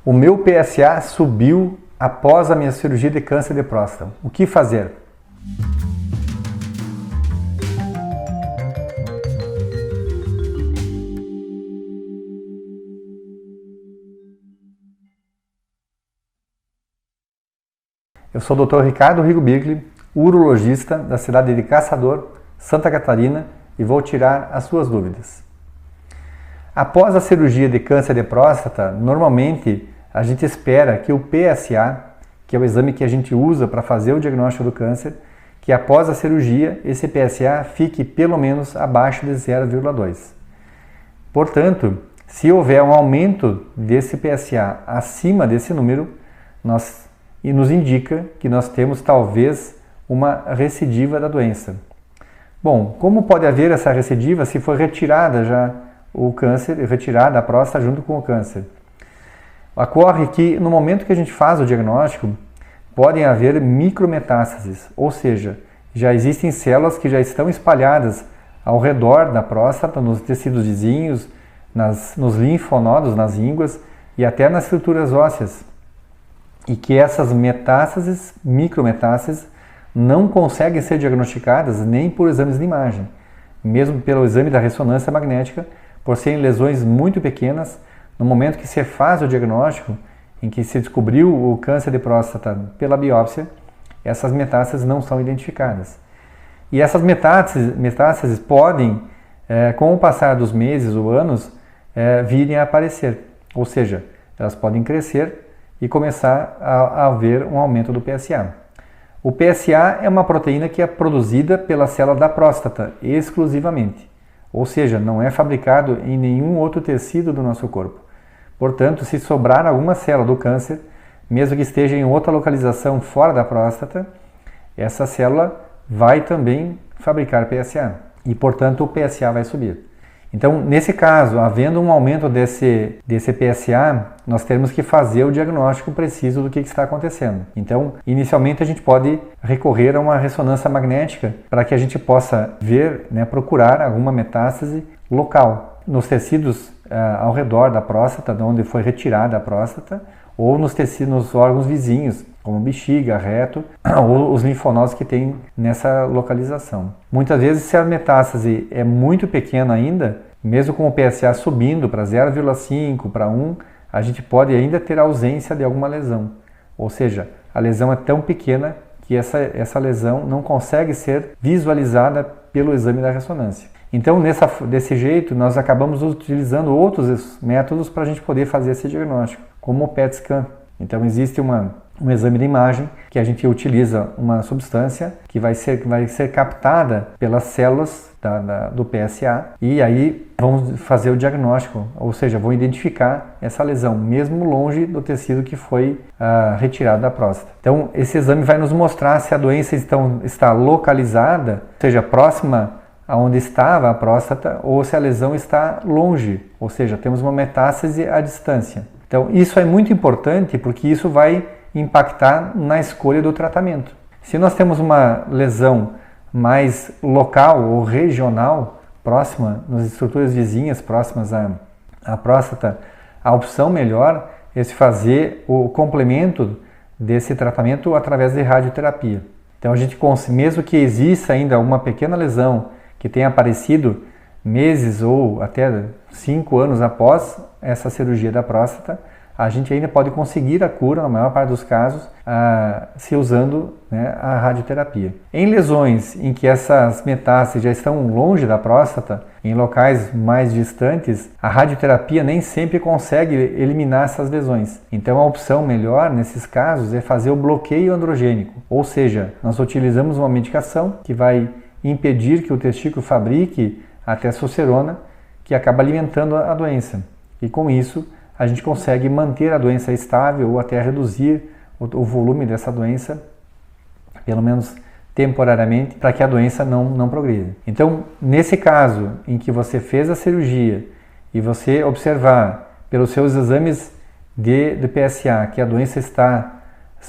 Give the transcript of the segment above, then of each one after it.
O meu PSA subiu após a minha cirurgia de câncer de próstata. O que fazer? Eu sou o Dr. Ricardo Rigo Birkli, urologista da cidade de Caçador, Santa Catarina, e vou tirar as suas dúvidas. Após a cirurgia de câncer de próstata, normalmente a gente espera que o PSA, que é o exame que a gente usa para fazer o diagnóstico do câncer, que após a cirurgia esse PSA fique pelo menos abaixo de 0,2. Portanto, se houver um aumento desse PSA acima desse número, nos indica que nós temos talvez uma recidiva da doença. Bom, como pode haver essa recidiva se for retirada já o câncer, retirada a próstata junto com o câncer? Ocorre que no momento que a gente faz o diagnóstico, podem haver micrometástases, ou seja, já existem células que já estão espalhadas ao redor da próstata, nos tecidos vizinhos, nos linfonodos, nas ínguas e até nas estruturas ósseas. E que essas metástases, micrometástases, não conseguem ser diagnosticadas nem por exames de imagem, mesmo pelo exame da ressonância magnética, por serem lesões muito pequenas. No momento que se faz o diagnóstico, em que se descobriu o câncer de próstata pela biópsia, essas metástases não são identificadas. E essas metástases podem, com o passar dos meses ou anos, virem a aparecer, ou seja, elas podem crescer e começar a haver um aumento do PSA. O PSA é uma proteína que é produzida pela célula da próstata exclusivamente, ou seja, não é fabricado em nenhum outro tecido do nosso corpo. Portanto, se sobrar alguma célula do câncer, mesmo que esteja em outra localização fora da próstata, essa célula vai também fabricar PSA e, portanto, o PSA vai subir. Então, nesse caso, havendo um aumento desse PSA, nós temos que fazer o diagnóstico preciso do que está acontecendo. Então, inicialmente a gente pode recorrer a uma ressonância magnética para que a gente possa ver, procurar alguma metástase local nos tecidos ao redor da próstata, de onde foi retirada a próstata, ou nos tecidos, nos órgãos vizinhos, como bexiga, reto, ou os linfonodos que tem nessa localização. Muitas vezes, se a metástase é muito pequena ainda, mesmo com o PSA subindo para 0,5, para 1, a gente pode ainda ter ausência de alguma lesão. Ou seja, a lesão é tão pequena que essa lesão não consegue ser visualizada pelo exame da ressonância. Então, desse jeito, nós acabamos utilizando outros métodos para a gente poder fazer esse diagnóstico, como o PET scan. Então, existe um exame de imagem que a gente utiliza uma substância que vai ser captada pelas células do PSA e aí vamos fazer o diagnóstico, ou seja, vão identificar essa lesão, mesmo longe do tecido que foi retirado da próstata. Então, esse exame vai nos mostrar se a doença está localizada, ou seja, próxima aonde estava a próstata, ou se a lesão está longe, ou seja, temos uma metástase à distância. Então, isso é muito importante porque isso vai impactar na escolha do tratamento. Se nós temos uma lesão mais local ou regional, próxima, nas estruturas vizinhas próximas à próstata, a opção melhor é se fazer o complemento desse tratamento através de radioterapia. Então, a gente, mesmo que exista ainda uma pequena lesão que tenha aparecido meses ou até 5 anos após essa cirurgia da próstata, a gente ainda pode conseguir a cura, na maior parte dos casos, se usando a radioterapia. Em lesões em que essas metástases já estão longe da próstata, em locais mais distantes, a radioterapia nem sempre consegue eliminar essas lesões. Então, a opção melhor nesses casos é fazer o bloqueio androgênico, ou seja, nós utilizamos uma medicação que vai impedir que o testículo fabrique a testosterona, que acaba alimentando a doença. E com isso, a gente consegue manter a doença estável ou até reduzir o volume dessa doença, pelo menos temporariamente, para que a doença não progrida. Então, nesse caso em que você fez a cirurgia e você observar pelos seus exames de PSA que a doença está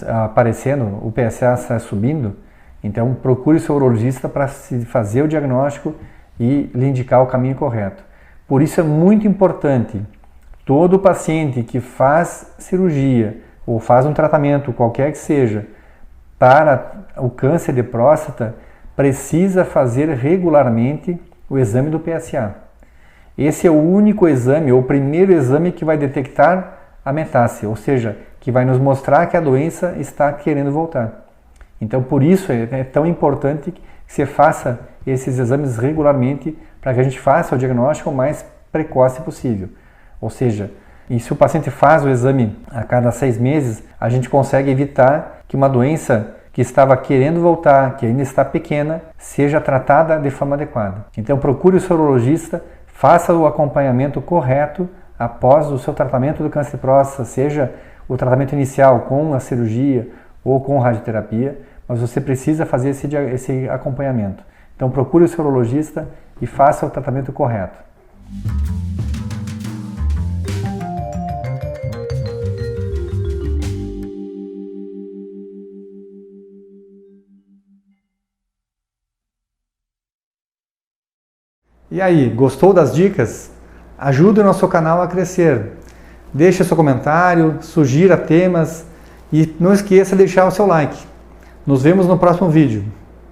aparecendo, o PSA está subindo, então procure o seu urologista para se fazer o diagnóstico e lhe indicar o caminho correto. Por isso é muito importante todo paciente que faz cirurgia ou faz um tratamento, qualquer que seja, para o câncer de próstata, precisa fazer regularmente o exame do PSA. Esse é o único exame, ou o primeiro exame que vai detectar a metástase, ou seja, que vai nos mostrar que a doença está querendo voltar. Então, por isso é tão importante que você faça esses exames regularmente para que a gente faça o diagnóstico o mais precoce possível. Ou seja, e se o paciente faz o exame a cada 6 meses, a gente consegue evitar que uma doença que estava querendo voltar, que ainda está pequena, seja tratada de forma adequada. Então, procure o seu urologista, faça o acompanhamento correto após o seu tratamento do câncer de próstata, seja o tratamento inicial com a cirurgia ou com radioterapia, mas você precisa fazer esse acompanhamento. Então, procure o seu urologista e faça o tratamento correto. E aí, gostou das dicas? Ajude o nosso canal a crescer. Deixe seu comentário, sugira temas e não esqueça de deixar o seu like. Nos vemos no próximo vídeo.